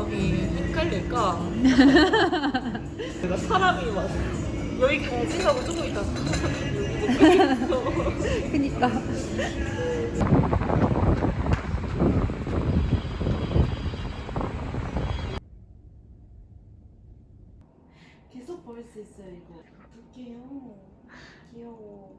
마음이 헷갈릴까? 내가 사람이 막 여기 가야지 하고 조금 있다 여기 못 가겠어. 그니까. 계속 볼 수 있어요 이거. 어떡해요. 귀여워.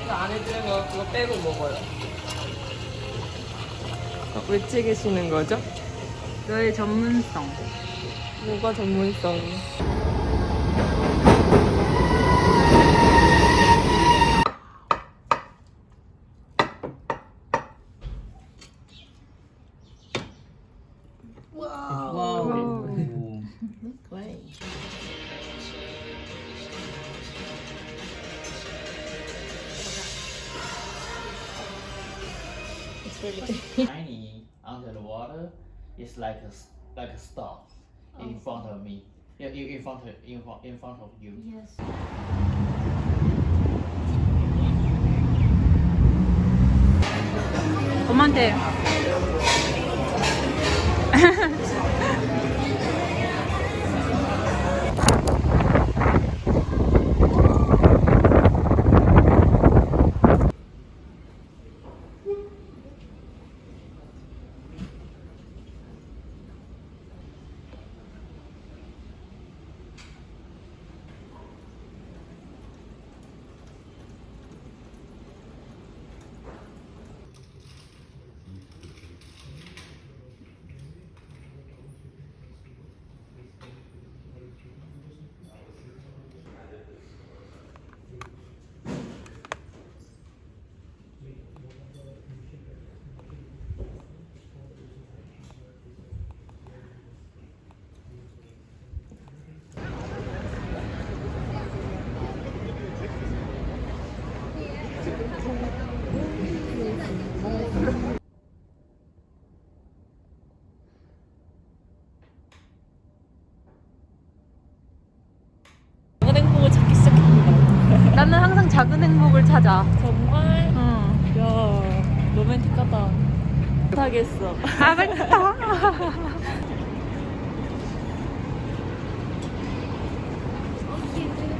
이거 안에 들은 거 그거 빼고 먹어요. 왜 찍으시는 거죠? 너의 전문성. 뭐가 전문성이? 와우. Great. It's really Tiny under the water is like a star in front of me. In front of you. Yes. 엄마한테. 작은 행복을 찾기 시작했습니다. 나는 항상 작은 행복을 찾아. 정말? 응. 야, 로맨틱하다. 못하겠어. 아, 그렇다.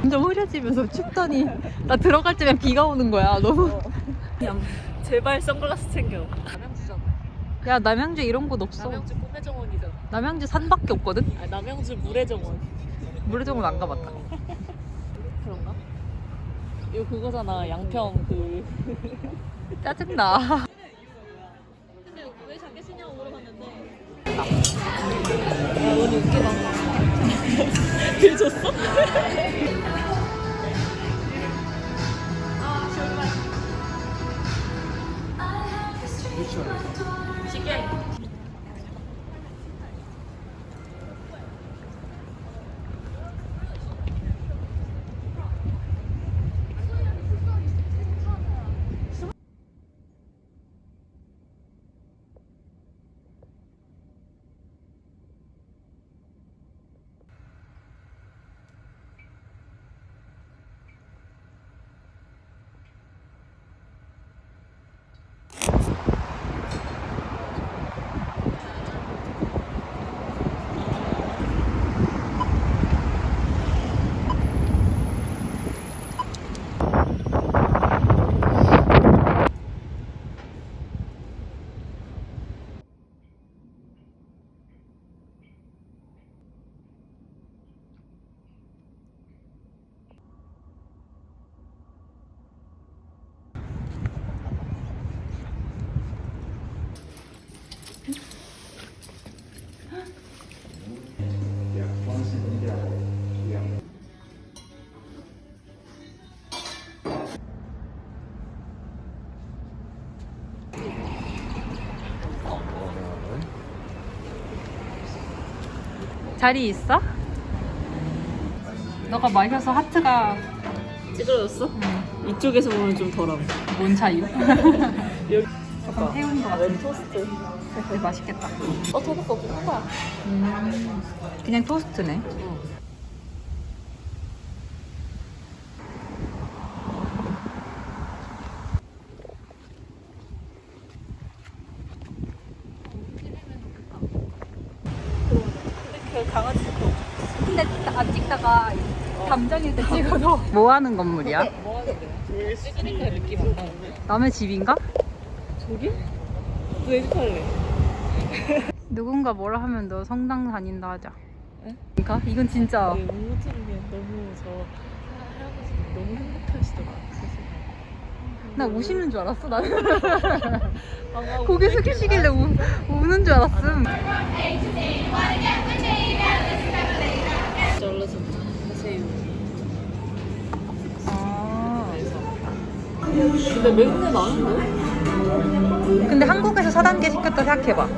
점점 흐려지면서 춥더니 나 들어갈 때면 비가 오는 거야. 너무. 제발 선글라스 챙겨. 남양주잖아. 야, 남양주 이런 곳 없어. 남양주 꿈의 정원이잖아. 남양주 산밖에 없거든. 아, 남양주 물의 정원. 물의정원 안 가봤다. 그런가? 이거 그거잖아. 양평 그. 짜증나. 근데 왜 자켓 쓰냐고 물어봤는데. 야, 너는 웃기다. bil 줬어? 시계. 자리 있어? 너가 마셔서 하트가 찌그러졌어? 이쪽에서 보면 좀 덜하고. 뭔 차이요? 여기 조금 태운 것 같아. 웬 토스트. 되게 맛있겠다. 저거 먹고 거야. 그냥 토스트네. 그 강아지 근데 안 찍다가 담장일 때 찍어도 뭐 하는 건물이야? 뭐 하는데? 시그니까 느낌 안 나는데? 남의 집인가? 저기? 너 에디탈래? 누군가 뭐라 하면 너 성당 다닌다 하자. 에? 그러니까 이건 진짜 네, 웅무트리면 너무 저 할아버지 너무 행복하시더라. 나 우시는 줄 알았어 나는. 그래서 고개 숙이시길래 우는 줄 알았음. 잘라서 하세요. 아. 근데 매운내 나는데? 근데 한국에서 4단계 시켰다 생각해봐.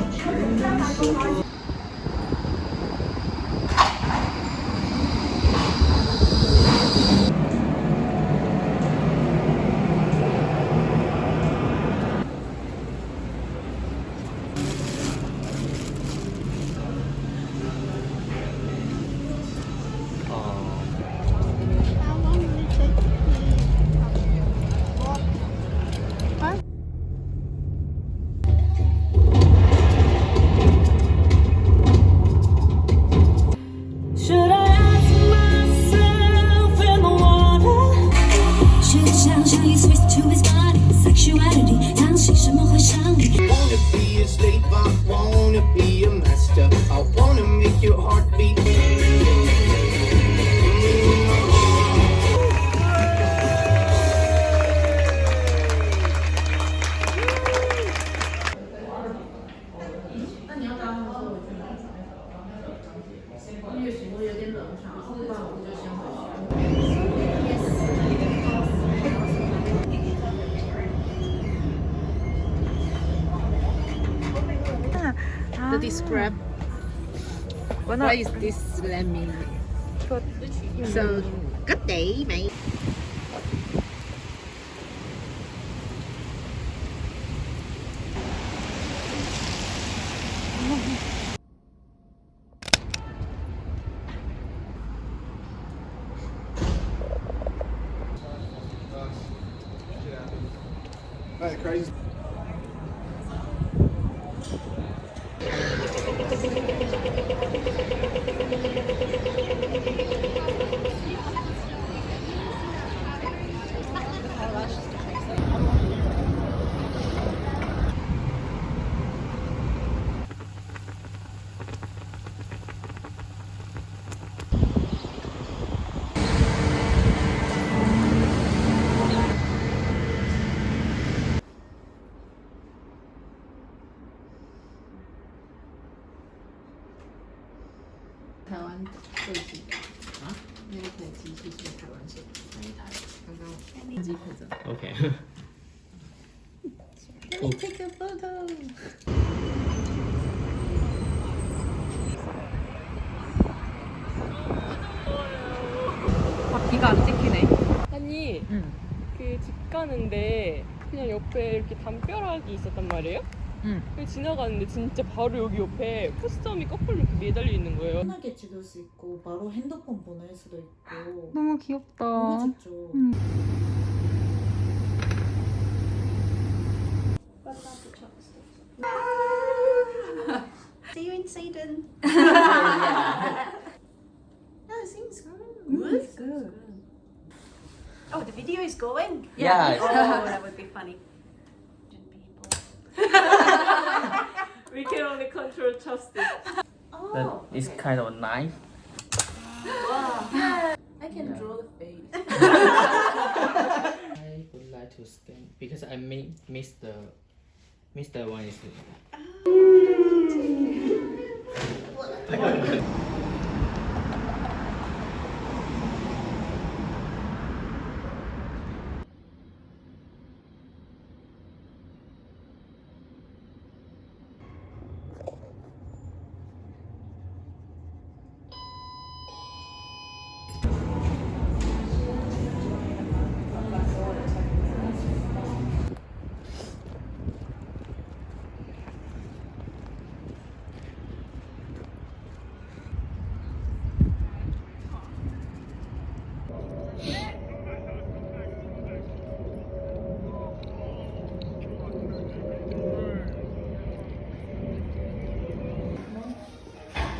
Should I ask myself in the water? 学着想象一 switch to his body, sexuality, 当心什么会伤你。 Wanna be a slave, I wanna be a master. I wanna make your heart beat. This crab. What is this lemon? So, good day, mate. Crazy. Taiwan 最近啊，那一台机器是台湾线，哪一台？刚刚机拍照。 Okay. Let's take a photo. 아, 비가 안 찍히네. 아니 응. 그 집 가는데 그냥 옆에 이렇게 담벼락이 있었단 말이에요? 응. 그래서 지나가는데 진짜 바로 여기 옆에 포스점이 거꾸로 이렇게 매달려 있는 거예요. 편하게 찍을 수 있고 바로 핸드폰 보낼 수도 있고 너무 귀엽다. 너무 좋죠. 응. See you in Sweden. Yeah. No, it seems good. Good. Oh, the video is going. Yeah. Oh, that would be funny. We can only control chopstick. Oh, It's okay. kind of a knife. Wow. I can draw the face. I would like to scan because I missed the one is.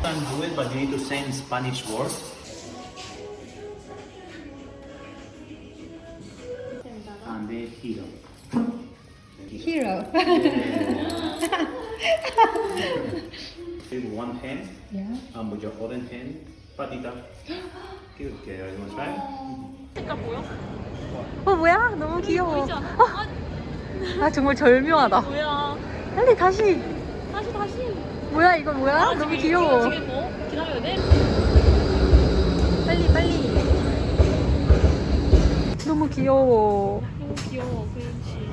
can do it, but you need to say in Spanish words. And the hero. Hero. With one hand, Yeah. and with your other hand, patita. Good, okay, you want to try? 색깔 보여? 뭐야? 너무 귀여워. 보이지 않아? 아 정말 절묘하다. 뭐야? 빨리 다시. 다시. 뭐야 이거 뭐야? 너무 귀여워. 지금 뭐 기다려야 돼? 빨리. 너무 귀여워. 너무 귀여워. 그렇지.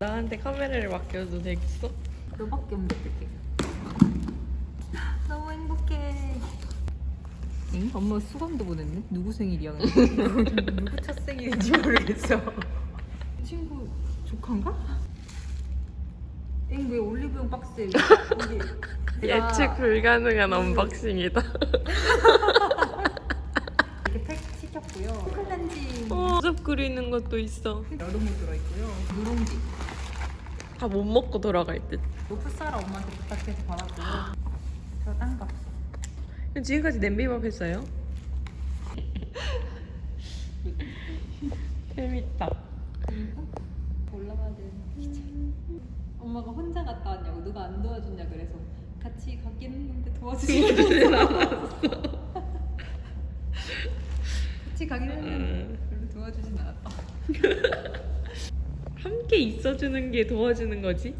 나한테 카메라를 맡겨도 되겠어? 너밖에 없는데 어떡해. 너무 행복해. 응? 엄마 수감도 보냈네? 누구 생일이야? 누구 첫 생일인지 모르겠어. 친구 조카인가? 엥, 왜 올리브영 박스에 이게 예측 불가능한 언박싱이다. 이렇게 팩 시켰고요. 클렌징 모습 그리는 것도 있어. 여름옷 들어있고요. 누룽지. 다 못 먹고 돌아갈 듯. 너 풋사라 엄마한테 부탁해서 받았고요. 저 땅값. 지금까지 냄비밥 했어요? 재밌다. 올라가야 되는데 엄마가 혼자 갔다 왔냐고 누가 안 도와줬냐 그래서 같이 가긴 했는데 도와주지는 않았어. 같이 가긴 했는데 별로 도와주진 않았다. 함께 있어주는 게 도와주는 거지?